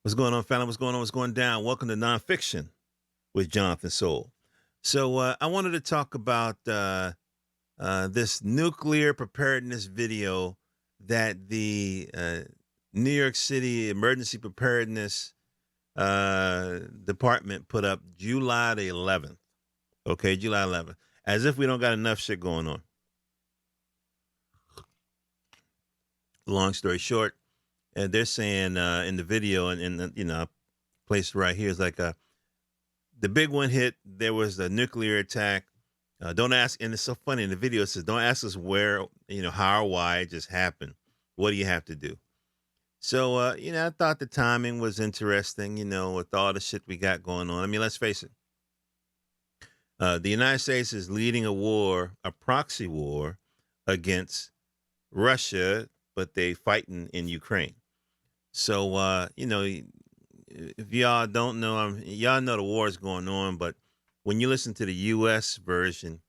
What's going on, family? What's going on? What's going down? Welcome to Nonfiction with Johnathan Soul. So I wanted to talk about this nuclear preparedness video that the New York City Emergency Preparedness Department put up July the 11th. Okay, July 11th. As if we don't got enough shit going on. Long story short, they're saying in the video, I placed right here is like the big one hit. There was a nuclear attack. Don't ask, and it's so funny in the video. It says, "Don't ask us where, how or why it just happened. What do you have to do?" So, I thought the timing was interesting. With all the shit we got going on. I mean, let's face it. The United States is leading a war, a proxy war, against Russia, but they fighting in Ukraine. So, if y'all don't know, y'all know the war is going on, but when you listen to the U.S. version,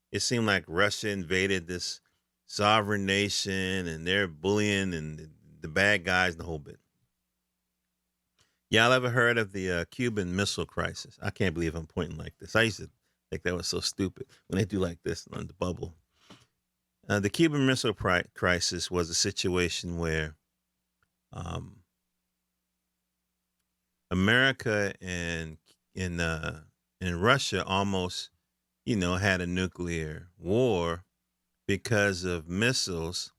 it seemed like Russia invaded this sovereign nation and they're bullying and the bad guys and the whole bit. Y'all ever heard of the Cuban Missile Crisis? I can't believe I'm pointing like this. I used to think that was so stupid when they do like this on the bubble. The Cuban Missile Crisis was a situation where America and Russia almost, had a nuclear war because of missiles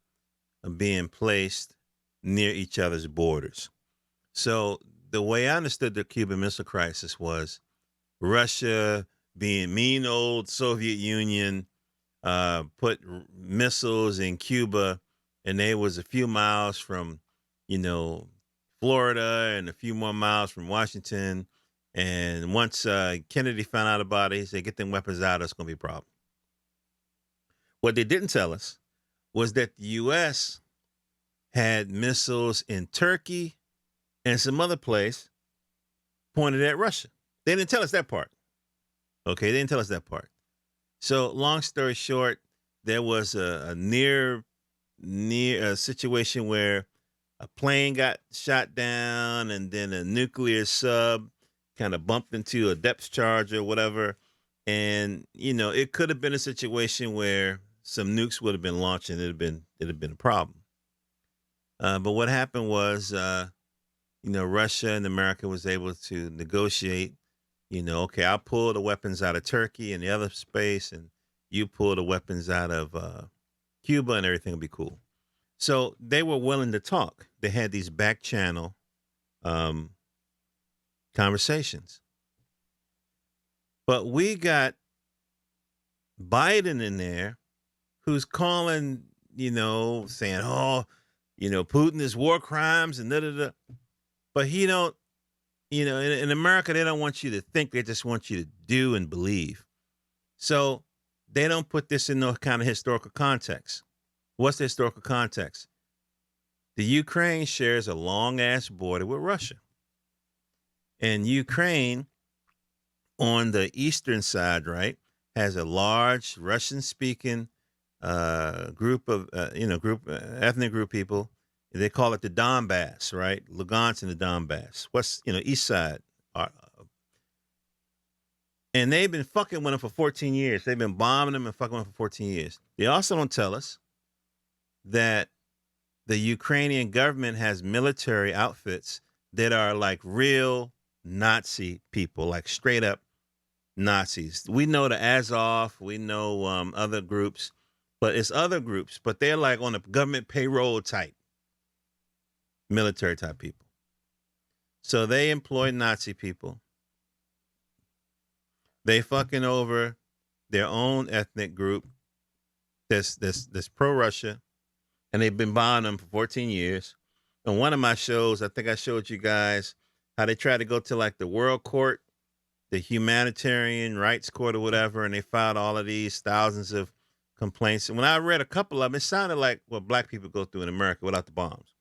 being placed near each other's borders. So the way I understood the Cuban Missile Crisis was Russia, being mean old Soviet Union, put missiles in Cuba, and they was a few miles from, Florida and a few more miles from Washington. And once Kennedy found out about it, he said, "Get them weapons out. It's going to be a problem." What they didn't tell us was that the U.S. had missiles in Turkey and some other place pointed at Russia. They didn't tell us that part. Okay, they didn't tell us that part. So, long story short, there was a near situation where a plane got shot down, and then a nuclear sub kind of bumped into a depth charge or whatever. And it could have been a situation where some nukes would have been launched, and it'd have been a problem. But what happened was, Russia and America was able to negotiate. Okay, I'll pull the weapons out of Turkey and the other space, and you pull the weapons out of Cuba, and everything will be cool. So they were willing to talk. They had these back channel conversations. But we got Biden in there who's calling, saying, "Oh, Putin is war crimes and da da da." But he don't, in America, they don't want you to think. They just want you to do and believe. So they don't put this in no kind of historical context. What's the historical context? The Ukraine shares a long ass border with Russia. And Ukraine, on the eastern side, right, has a large Russian speaking group of, ethnic group people. They call it the Donbass, right? Lugansk and the Donbass. East side. And they've been fucking with them for 14 years. They've been bombing them and fucking with them for 14 years. They also don't tell us that the Ukrainian government has military outfits that are like real Nazi people, like straight up Nazis. We know the Azov, we know other groups, but it's other groups, but they're like on a government payroll type, military type people. So they employ Nazi people. They fucking over their own ethnic group that's pro-Russia, and they've been bombing them for 14 years. On one of my shows, I think I showed you guys how they tried to go to like the World Court, the Humanitarian Rights Court or whatever, and they filed all of these thousands of complaints. And when I read a couple of them, it sounded like what black people go through in America without the bombs.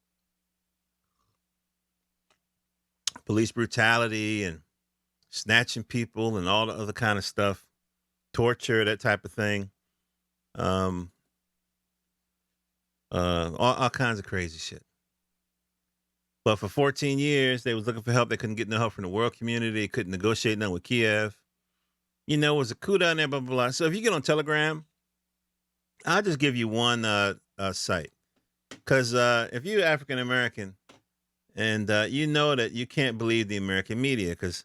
Police brutality and snatching people and all the other kind of stuff, torture, that type of thing. All kinds of crazy shit. But for 14 years, they was looking for help. They couldn't get no help from the world community. They couldn't negotiate nothing with Kiev. You know, it was a coup down there, blah, blah, blah. So if you get on Telegram, I'll just give you one site. Because if you're African American and you know that you can't believe the American media because,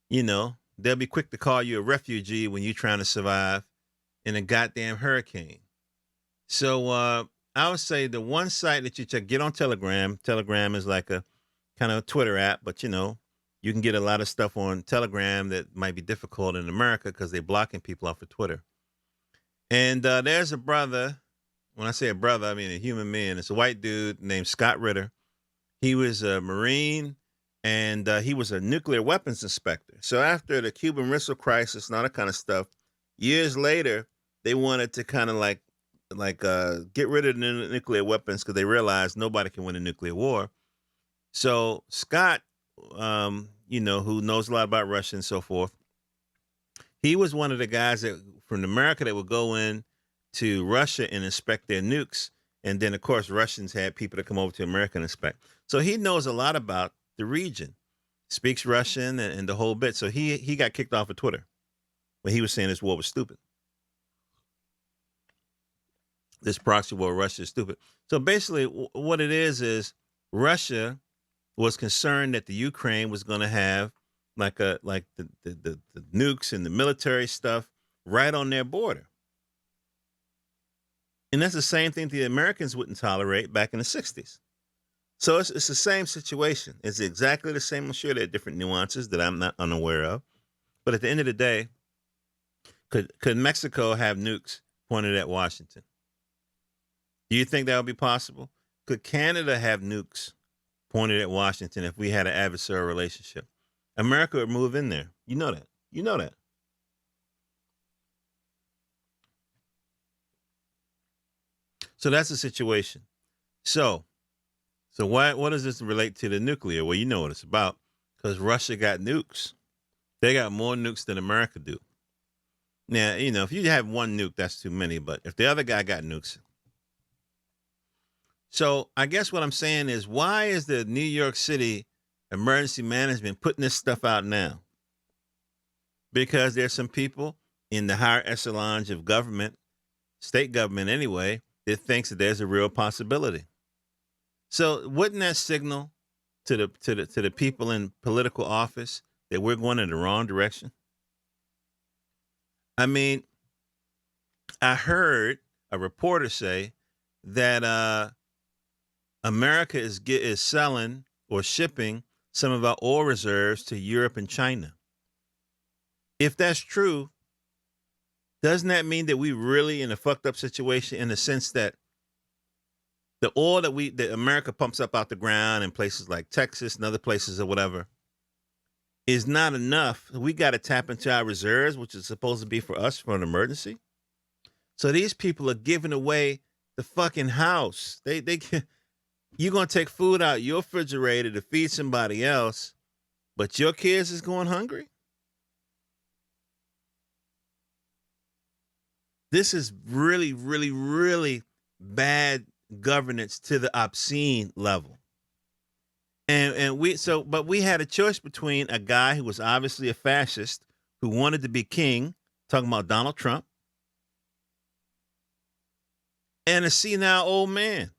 you know, they'll be quick to call you a refugee when you're trying to survive in a goddamn hurricane. So I would say the one site that you check, get on Telegram. Telegram is like a kind of a Twitter app, but you know, you can get a lot of stuff on Telegram that might be difficult in America because they're blocking people off of Twitter. And there's a brother. When I say a brother, I mean a human being. It's a white dude named Scott Ritter. He was a Marine and he was a nuclear weapons inspector. So after the Cuban Missile Crisis and all that kind of stuff, years later, they wanted to kind of like get rid of the nuclear weapons because they realized nobody can win a nuclear war. So Scott, you know, who knows a lot about Russia and so forth, he was one of the guys that from America that would go in to Russia and inspect their nukes. And then, of course, Russians had people to come over to America and inspect. So he knows a lot about the region, speaks Russian and the whole bit. So he got kicked off of Twitter when he was saying this war was stupid. This proxy war, Russia is stupid. So basically what it is Russia was concerned that the Ukraine was going to have like the nukes and the military stuff right on their border. And that's the same thing the Americans wouldn't tolerate back in the 60s. So it's the same situation. It's exactly the same. I'm sure there are different nuances that I'm not unaware of. But at the end of the day, could Mexico have nukes pointed at Washington? Do you think that would be possible? Could Canada have nukes pointed at Washington if we had an adversarial relationship? America would move in there. You know that. You know that. So that's the situation. So what does this relate to the nuclear? Well, you know what it's about because Russia got nukes. They got more nukes than America do. Now, you know, if you have one nuke, that's too many. But if the other guy got nukes. So I guess what I'm saying is, why is the New York City Emergency Management putting this stuff out now? Because there's some people in the higher echelons of government, state government anyway, that thinks that there's a real possibility. So wouldn't that signal to the people in political office that we're going in the wrong direction? I mean, I heard a reporter say that America is selling or shipping some of our oil reserves to Europe and China. If that's true, doesn't that mean that we really in a fucked up situation in the sense that the oil that America pumps up out the ground in places like Texas and other places or whatever is not enough? We got to tap into our reserves, which is supposed to be for us for an emergency. So these people are giving away the fucking house. You're going to take food out your refrigerator to feed somebody else, but your kids is going hungry? This is really, really, really bad governance to the obscene level. And we had a choice between a guy who was obviously a fascist who wanted to be king, talking about Donald Trump, and a senile old man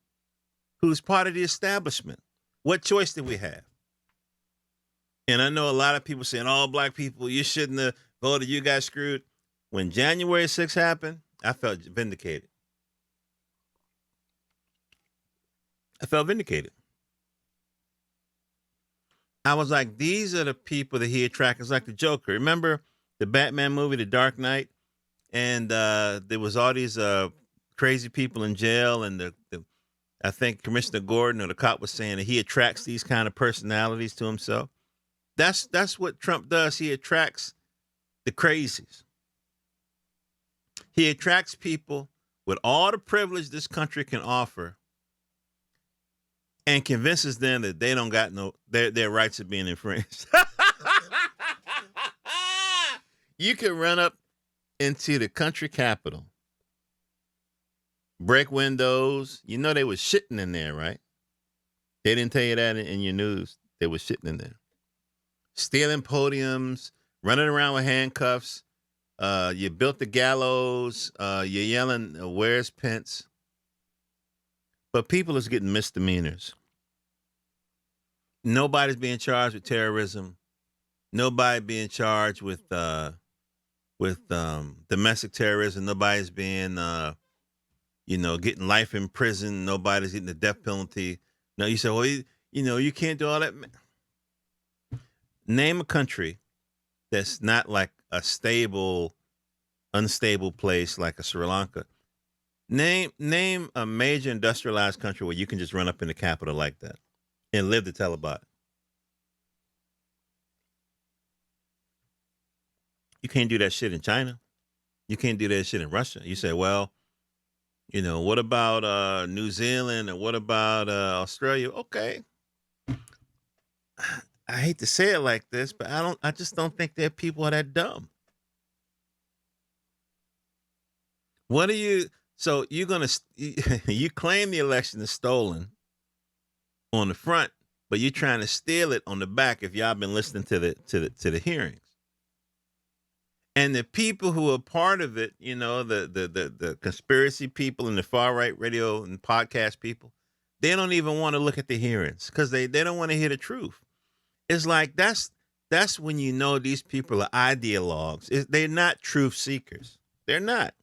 who's part of the establishment. What choice did we have? And I know a lot of people saying, "Oh, black people, you shouldn't have voted. You got screwed." When January 6th happened, I felt vindicated. I was like, these are the people that he attracts. It's like the Joker. Remember the Batman movie, The Dark Knight? And there was all these crazy people in jail, and I think Commissioner Gordon or the cop was saying that he attracts these kind of personalities to himself. That's what Trump does. He attracts the crazies. He attracts people with all the privilege this country can offer and convinces them that they don't got their rights are being infringed. You can run up into the country capitol, break windows. You know they was shitting in there, right? They didn't tell you that in your news. They was shitting in there. Stealing podiums, running around with handcuffs. You built the gallows. You're yelling, where's Pence? But people is getting misdemeanors. Nobody's being charged with terrorism. Nobody being charged with domestic terrorism. Nobody's being getting life in prison. Nobody's getting the death penalty. No, you say, well, you can't do all that. Name a country that's not like a stable, unstable place like a Sri Lanka. Name a major industrialized country where you can just run up in the capital like that and live to tell about it. You can't do that shit in China. You can't do that shit in Russia. You say, well, what about New Zealand and what about Australia? Okay. I hate to say it like this, but I just don't think that people are that dumb. What are you so you're going to you claim the election is stolen on the front, but you're trying to steal it on the back if y'all been listening to the hearings. And the people who are part of it, the conspiracy people and the far right radio and podcast people, they don't even want to look at the hearings because they don't want to hear the truth. It's like that's when you know these people are ideologues. They're not truth seekers. They're not.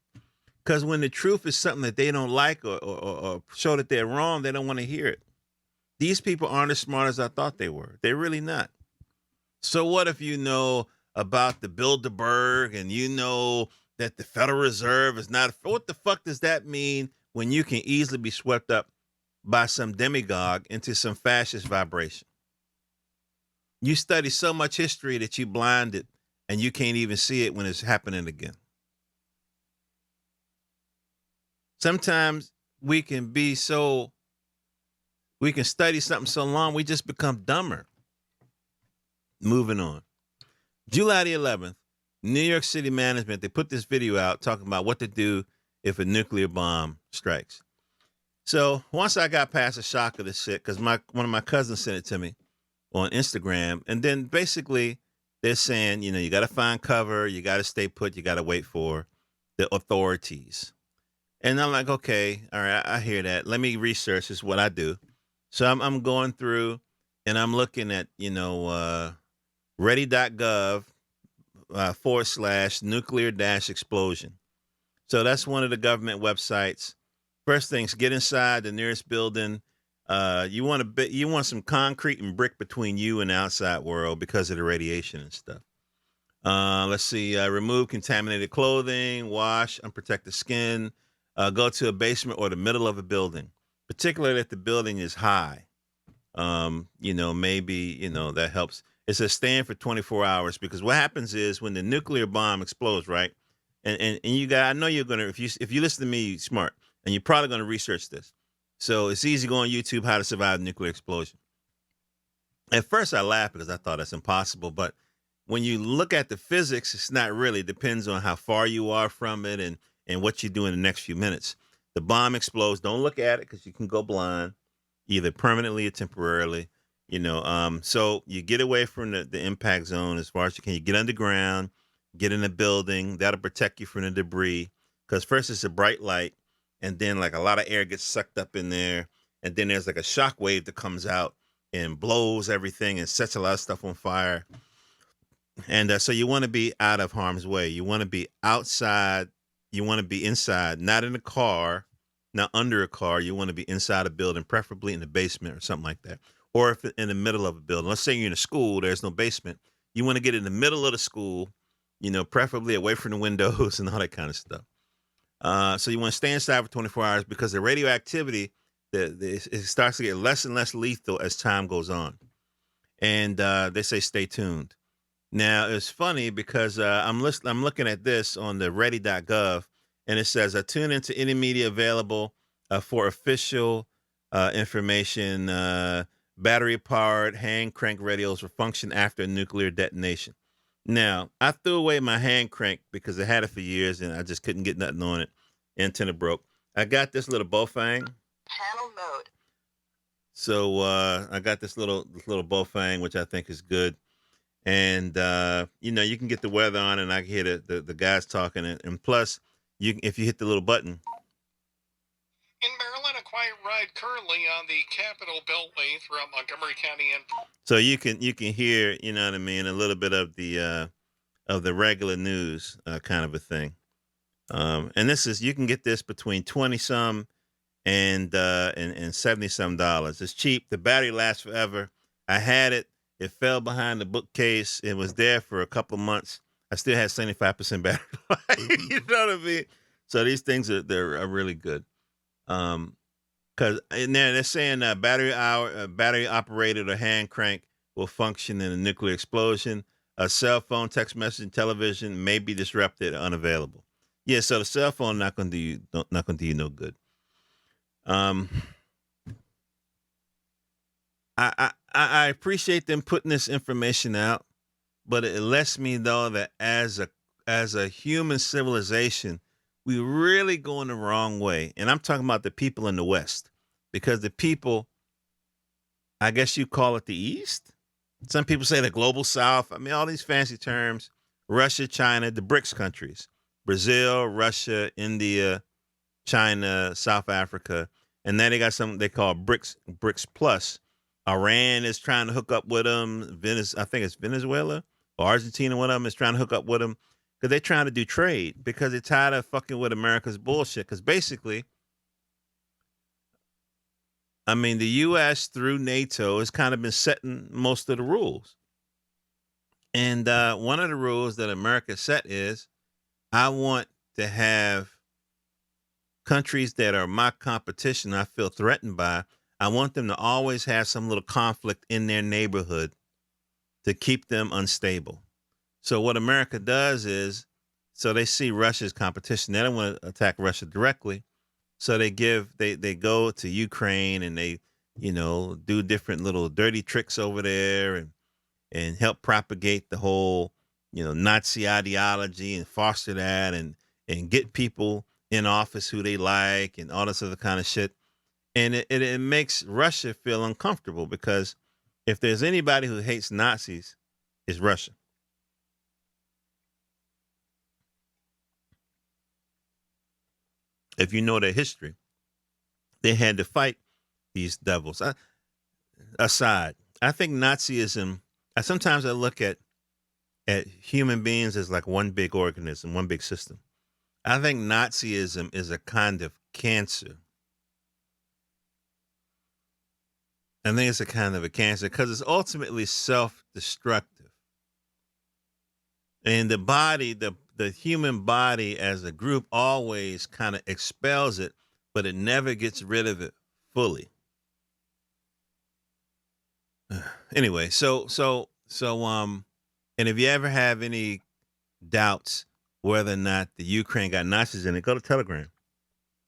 Because when the truth is something that they don't like or show that they're wrong, they don't want to hear it. These people aren't as smart as I thought they were. They're really not. So what if you know about the Bilderberg and you know that the Federal Reserve is not? What the fuck does that mean when you can easily be swept up by some demagogue into some fascist vibration? You study so much history that you blinded and you can't even see it when it's happening again. Sometimes we can study something so long, we just become dumber. Moving on. July the 11th, New York City Management, they put this video out talking about what to do if a nuclear bomb strikes. So once I got past the shock of this shit, because one of my cousins sent it to me on Instagram, and then basically they're saying, you got to find cover, you got to stay put, you got to wait for the authorities. And I'm like, okay, all right, I hear that. Let me research. This is what I do. So I'm going through and I'm looking at, ready.gov / nuclear -explosion. So that's one of the government websites. First things, get inside the nearest building. You want some concrete and brick between you and the outside world because of the radiation and stuff. Let's see, remove contaminated clothing, wash unprotected skin. Go to a basement or the middle of a building, particularly if the building is high. Maybe, that helps. It says stand for 24 hours because what happens is when the nuclear bomb explodes, right? And you got, I know you're going to, if you listen to me, smart, and you're probably going to research this. So it's easy to go on YouTube, how to survive a nuclear explosion. At first I laughed because I thought that's impossible, but when you look at the physics, it's not really. It depends on how far you are from it and what you do in the next few minutes. The bomb explodes. Don't look at it because you can go blind, either permanently or temporarily. So you get away from the impact zone as far as you can. You get underground, get in a building. That'll protect you from the debris. Because first it's a bright light, and then like a lot of air gets sucked up in there, and then there's like a shock wave that comes out and blows everything and sets a lot of stuff on fire. And so you want to be out of harm's way. You want to be outside. You want to be inside, not in a car, not under a car. You want to be inside a building, preferably in the basement or something like that. Or if in the middle of a building. Let's say you're in a school, there's no basement. You want to get in the middle of the school, preferably away from the windows and all that kind of stuff. So you want to stay inside for 24 hours because the radioactivity, it starts to get less and less lethal as time goes on. And they say stay tuned. Now, it's funny because I'm looking at this on the ready.gov, and it says, tune into any media available for official information. Battery-powered hand crank radios will function after a nuclear detonation. Now, I threw away my hand crank because I had it for years, and I just couldn't get nothing on it. Antenna broke. I got this little Bofang. Panel mode. So I got this little Bofang, which I think is good. And you can get the weather on, and I can hear the guys talking, and plus, if you hit the little button. In Maryland, a quiet ride currently on the Capitol Beltway throughout Montgomery County and So you can hear, you know what I mean, a little bit of the regular news kind of a thing. And this is you can get this between 20 some and 70 some dollars. It's cheap. The battery lasts forever. I had it. It fell behind the bookcase. It was there for a couple of months. I still had 75% battery life. You know what I mean? So these things are really good. Because in there they're saying battery operated or hand crank will function in a nuclear explosion. A cell phone, text messaging, television may be disrupted or unavailable. Yeah, so the cell phone not going to do not going to do you no good. Um, I appreciate them putting this information out, but it lets me know that as a human civilization, we really going the wrong way. And I'm talking about the people in the West, because the people, I guess you call it the East. Some people say the global South. I mean, all these fancy terms: Russia, China, the BRICS countries, Brazil, Russia, India, China, South Africa, and then they got something they call BRICS Plus. Iran is trying to hook up with them. I think it's Venezuela or Argentina. One of them is trying to hook up with them because they're trying to do trade because they're tired of fucking with America's bullshit. Because basically, I mean, the U.S. through NATO has kind of been setting most of the rules. And one of the rules that America set is I want to have countries that are my competition, I feel threatened by, I want them to always have some little conflict in their neighborhood to keep them unstable. So what America does is, so they see Russia as competition. They don't want to attack Russia directly. So they go to Ukraine and they, do different little dirty tricks over there and help propagate the whole, Nazi ideology and foster that and get people in office who they like and all this other kind of shit. And it makes Russia feel uncomfortable because if there's anybody who hates Nazis, it's Russia. If you know their history, they had to fight these devils. Aside, I think Nazism. Sometimes I look at human beings as like one big organism, one big system. I think Nazism is a kind of cancer. I think it's a kind of a cancer because it's ultimately self-destructive. And the body, the human body as a group always kind of expels it, but it never gets rid of it fully. Anyway, and if you ever have any doubts whether or not the Ukraine got Nazis in it, go to Telegram.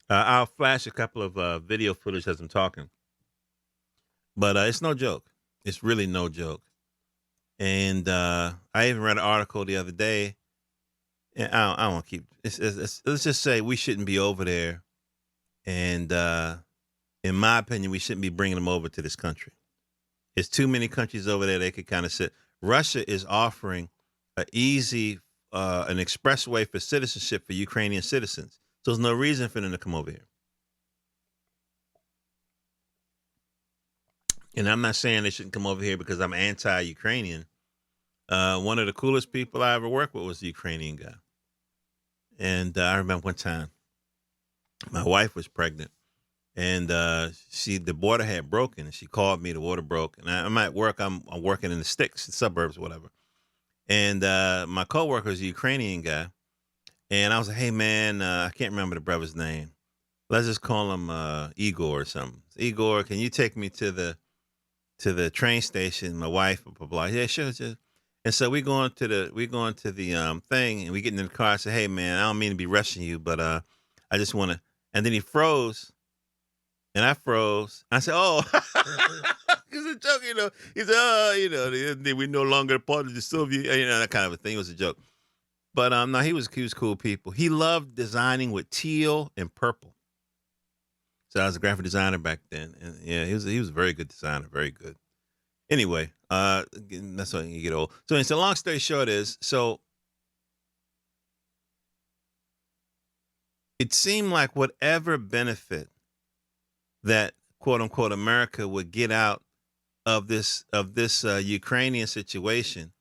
I'll flash a couple of video footage as I'm talking, but it's no joke. It's really no joke. And I even read an article the other day. And I don't want to keep. Let's just say we shouldn't be over there, and in my opinion, we shouldn't be bringing them over to this country. There's too many countries over there they could kind of sit. Russia is offering an an expressway for citizenship for Ukrainian citizens. So there's no reason for them to come over here. And I'm not saying they shouldn't come over here because I'm anti-Ukrainian. One of the coolest people I ever worked with was a Ukrainian guy. And I remember one time my wife was pregnant and the water had broken and she called me, the water broke. And I'm at work, I'm working in the sticks, the suburbs, whatever. And my coworker is a Ukrainian guy. And I was like, hey man, I can't remember the brother's name. Let's just call him Igor or something. Igor, can you take me to the train station? My wife, blah blah blah. Yeah, sure. Just. And so we going to the thing, and we get in the car. I say, hey man, I don't mean to be rushing you, but I just want to. And then he froze, and I froze. I said, oh, it's a joke, you know. He said, oh, we no longer part of the Soviet, that kind of a thing. It was a joke. But no, he was cool people. He loved designing with teal and purple. So I was a graphic designer back then, and yeah, he was a very good designer, very good. Anyway, that's when you get old. So, it's a long story short is so it seemed like whatever benefit that quote unquote America would get out of this Ukrainian situation,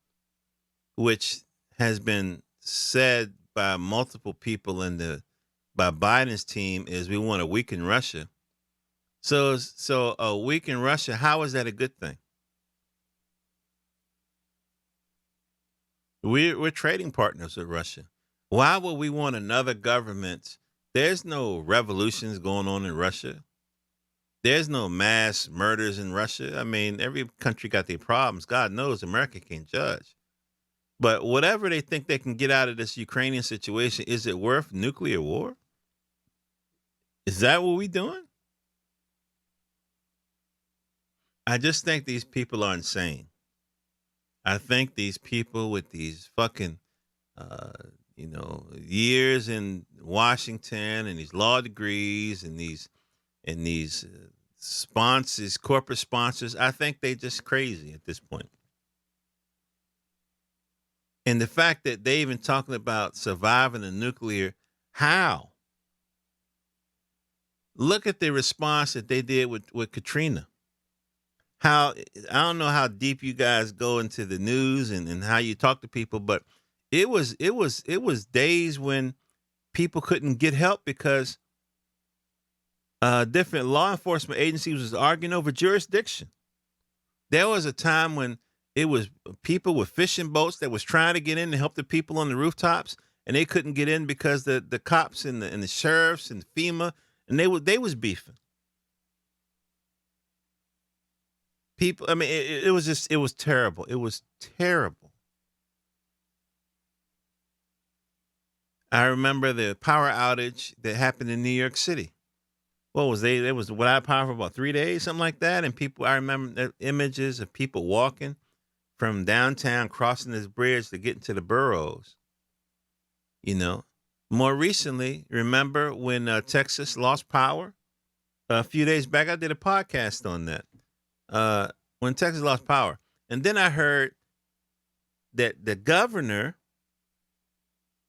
which has been said by multiple people by Biden's team, is we want to weaken Russia. So a weaken Russia, how is that a good thing? We're trading partners with Russia. Why would we want another government? There's no revolutions going on in Russia. There's no mass murders in Russia. I mean, every country got their problems. God knows America can't judge. But whatever they think they can get out of this Ukrainian situation, is it worth nuclear war? Is that what we doing? I just think these people are insane. I think these people with these fucking, uh, years in Washington and these law degrees and these sponsors, corporate sponsors, I think they just crazy at this point. And the fact that they even talking about surviving a nuclear, how? Look at the response that they did with Katrina. How I don't know how deep you guys go into the news and how you talk to people, but it was days when people couldn't get help because different law enforcement agencies was arguing over jurisdiction. There was a time when it was people with fishing boats that was trying to get in to help the people on the rooftops, and they couldn't get in because the cops and the sheriffs and FEMA and they was beefing. People, I mean, it was just it was terrible. It was terrible. I remember the power outage that happened in New York City. What was they? It was without power for about 3 days, something like that. And people, I remember the images of people walking from downtown, crossing this bridge to get into the boroughs. You know, more recently, remember when Texas lost power a few days back? I did a podcast on that. Uh, when Texas lost power, and then I heard that the governor.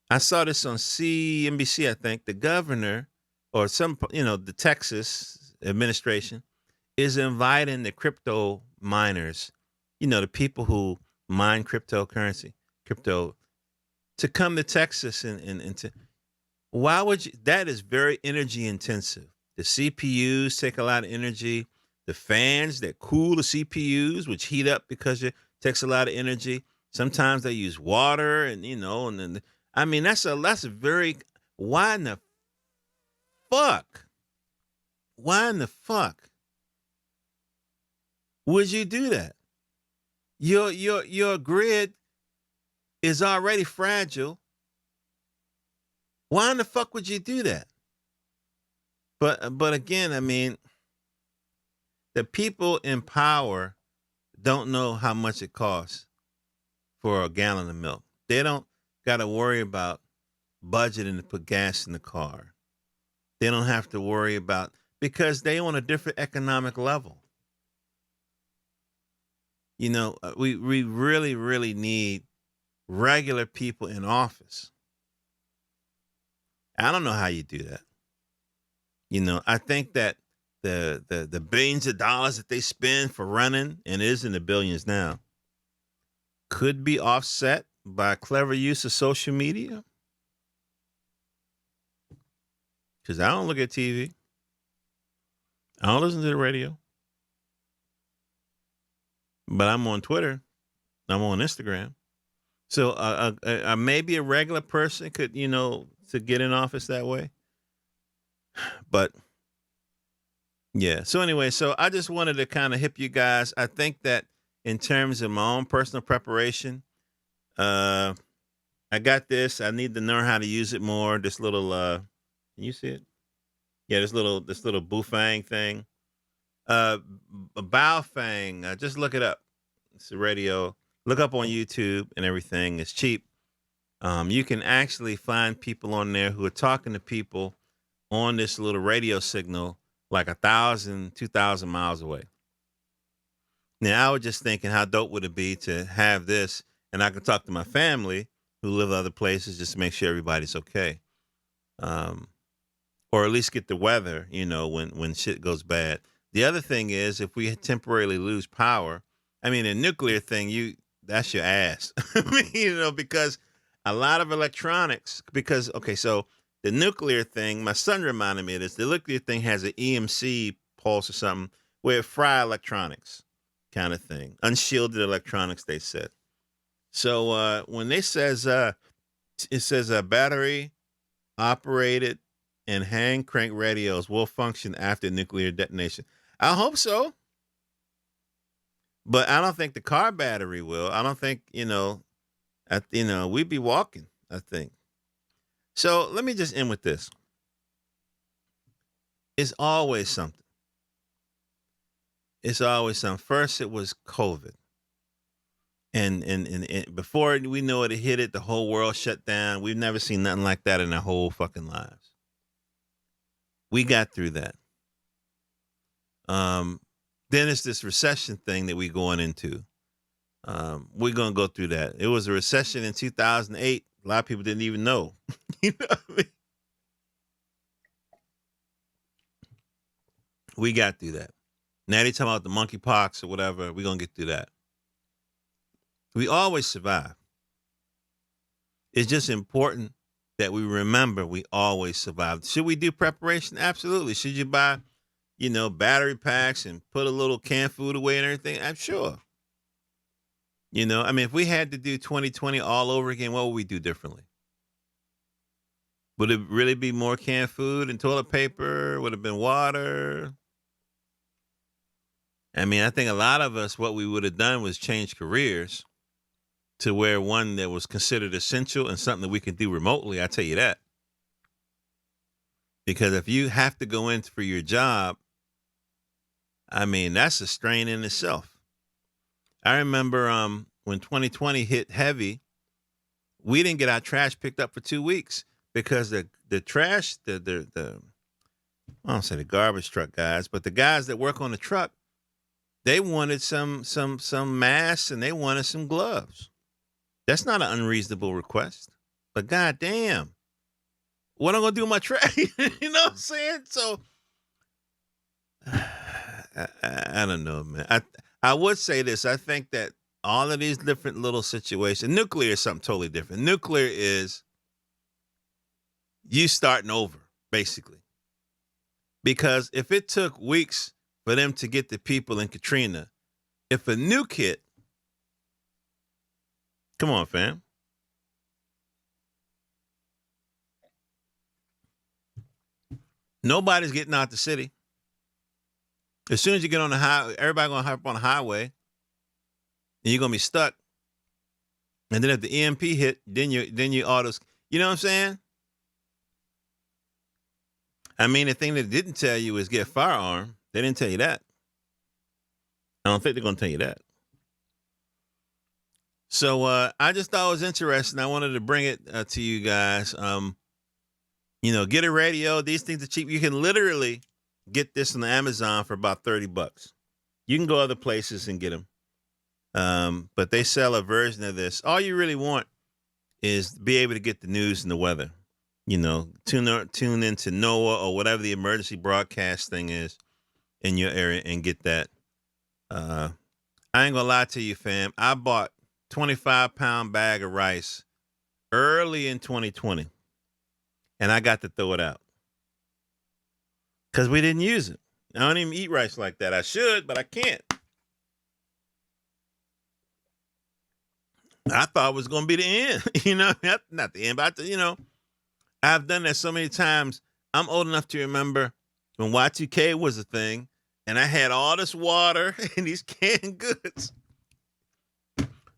I saw this on CNBC. I think the governor or the Texas administration is inviting the crypto miners, the people who mine cryptocurrency, crypto, to come to Texas and to. Why would you? That is very energy intensive. The CPUs take a lot of energy. The fans that cool the CPUs, which heat up because it takes a lot of energy. Sometimes they use water, and then I mean that's a very. Why in the fuck? Why in the fuck would you do that? Your grid is already fragile. Why in the fuck would you do that? But again, I mean, the people in power don't know how much it costs for a gallon of milk. They don't got to worry about budgeting to put gas in the car. They don't have to worry about because they on a different economic level. We really really need regular people in office. I don't know how you do that. I think that the billions of dollars that they spend for running, and it is in the billions now, could be offset by clever use of social media. Because I don't look at TV. I don't listen to the radio. But I'm on Twitter. I'm on Instagram. So maybe a regular person could, to get in office that way. But yeah. So anyway, so I just wanted to kind of hip you guys. I think that in terms of my own personal preparation, uh, I got this. I need to learn how to use it more. This little, can you see it? Yeah, this little Bufang thing. Uh, Baofeng. Just look it up. It's a radio. Look up on YouTube and everything. It's cheap. You can actually find people on there who are talking to people on this little radio signal like 1,000, 2,000 miles away. Now, I was just thinking, how dope would it be to have this, and I could talk to my family who live other places just to make sure everybody's okay, um, or at least get the weather, when shit goes bad. The other thing is, if we temporarily lose power, I mean, a nuclear thing, that's your ass. I mean, because a lot of electronics, because okay, so the nuclear thing, my son reminded me of this. The nuclear thing has an EMC pulse or something where it fry electronics, kind of thing, unshielded electronics. They said. So when they says it says battery operated and hand crank radios will function after nuclear detonation. I hope so, but I don't think the car battery will. I don't think we'd be walking. I think. So let me just end with this. It's always something. It's always something. First, it was COVID. And before we know it, it hit it, the whole world shut down. We've never seen nothing like that in our whole fucking lives. We got through that. Then it's this recession thing that we're going into. We're going to go through that. It was a recession in 2008. A lot of people didn't even know. You know what I mean? We got through that. Now they talking about the monkeypox or whatever. We're going to get through that. We always survive. It's just important that we remember we always survive. Should we do preparation? Absolutely. Should you buy, battery packs and put a little canned food away and everything? I'm sure. I mean, if we had to do 2020 all over again, what would we do differently? Would it really be more canned food and toilet paper? Would it have been water? I mean, I think a lot of us, what we would have done was change careers to where one that was considered essential and something that we can do remotely. I tell you that. Because if you have to go in for your job, I mean, that's a strain in itself. I remember when 2020 hit heavy, we didn't get our trash picked up for 2 weeks because the trash, the I don't say the garbage truck guys, but the guys that work on the truck, they wanted some masks and they wanted some gloves. That's not an unreasonable request. But goddamn, what am I gonna do with my trash? You know what I'm saying? So I don't know, man. I would say this. I think that all of these different little situations, nuclear is something totally different. Nuclear is you starting over, basically. Because if it took weeks for them to get the people in Katrina, if a nuke hit, come on, fam. Nobody's getting out the city. As soon as you get on the highway, everybody gonna hop on the highway, and you're gonna be stuck. And then if the EMP hit, then you autos. You know what I'm saying? I mean, the thing they didn't tell you is get a firearm. They didn't tell you that. I don't think they're gonna tell you that. So I just thought it was interesting. I wanted to bring it to you guys. Get a radio. These things are cheap. You can literally get this on Amazon for about $30. You can go other places and get them. But they sell a version of this. All you really want is to be able to get the news and the weather. Tune into NOAA or whatever the emergency broadcast thing is in your area and get that. I ain't gonna lie to you, fam. I bought 25-pound bag of rice early in 2020, and I got to throw it out because we didn't use it. I don't even eat rice like that. I should, but I can't. I thought it was going to be the end. Not the end, but I've done that so many times. I'm old enough to remember when Y2K was a thing, and I had all this water and these canned goods.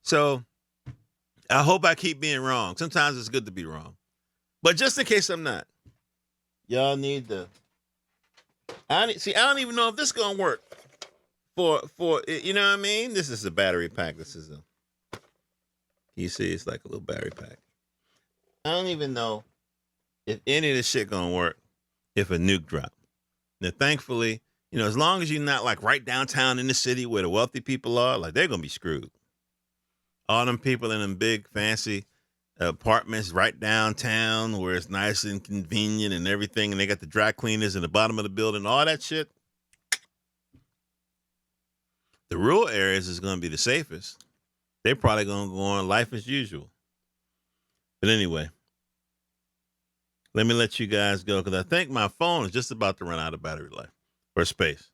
So I hope I keep being wrong. Sometimes it's good to be wrong, but just in case I'm not, y'all need the. I don't even know if this is gonna work for you know what I mean. This is a battery pack. This is a. You see, it's like a little battery pack. I don't even know if any of this shit gonna work if a nuke drop. Now, thankfully, as long as you're not like right downtown in the city where the wealthy people are, like they're gonna be screwed. All them people in them big fancy apartments right downtown where it's nice and convenient and everything, and they got the dry cleaners in the bottom of the building, all that shit. The rural areas is gonna be the safest. They're probably gonna go on life as usual. But anyway, let me let you guys go because I think my phone is just about to run out of battery life or space.